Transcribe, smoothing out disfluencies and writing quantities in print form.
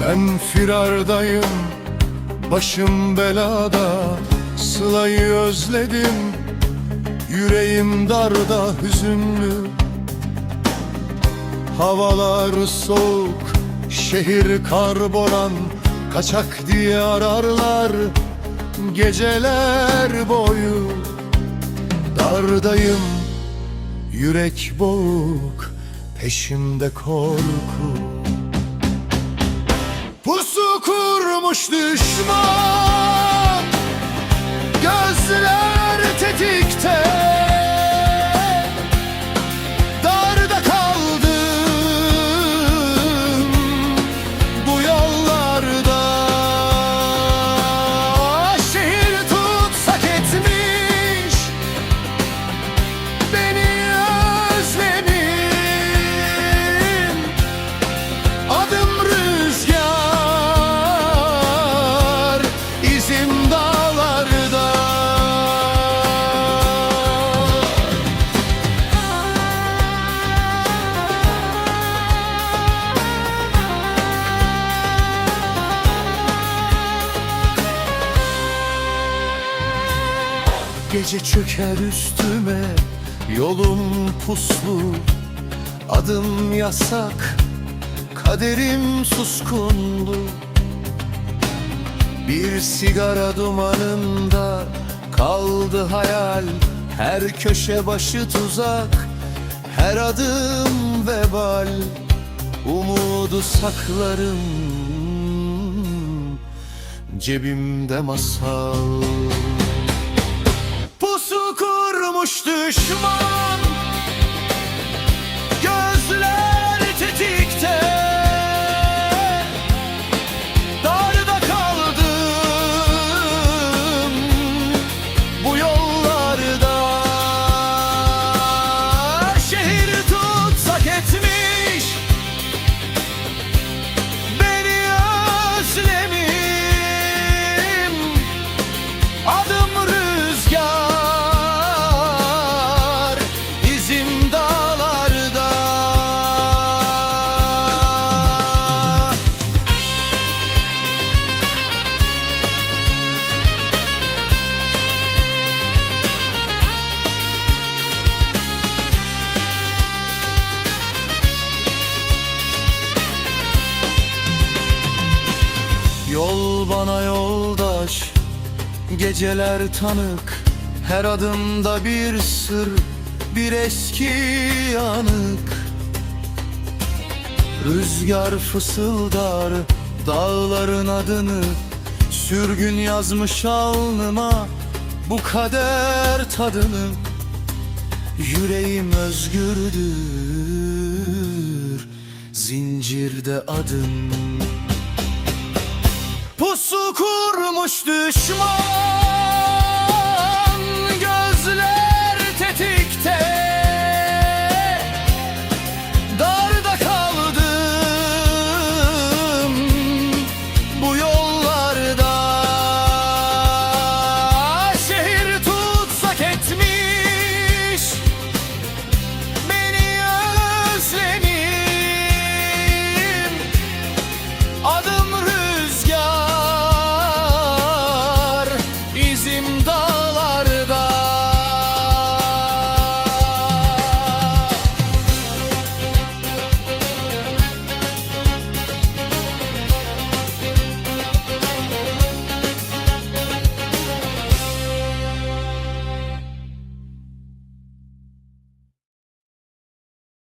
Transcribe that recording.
Ben firardayım, başım belada, Sıla'yı özledim, yüreğim darda hüzünlü. Havalar soğuk, şehir kar boran, kaçak diye ararlar geceler boyu. Dardayım, yürek boğuk, peşimde korku. Pusu kurmuş düşman, gözler tetikte. Darda kaldım bu yollarda. Şehir tutsak etmiş, beni özledim. Adım rüzgar, izim dağlarda. Gece çöker üstüme, yolum puslu, adım yasak, kaderim suskunlu. Bir sigara dumanında kaldı hayal, her köşe başı tuzak, her adım vebal. Umudu saklarım, cebimde masal. Pusu kurmuş düşman, gözler tetikte. Darda kaldım bu yollarda. Şehir tutsak etmiş, beni özledim. Adım rüzgar, izim dağlarda. Yol bana yoldaş, geceler tanık, her adımda bir sır, bir eski yanık. Rüzgar fısıldar dağların adını, sürgün yazmış alnıma bu kader tadını. Yüreğim özgürdür, zincirde adım. Pusu kurmuş düşman,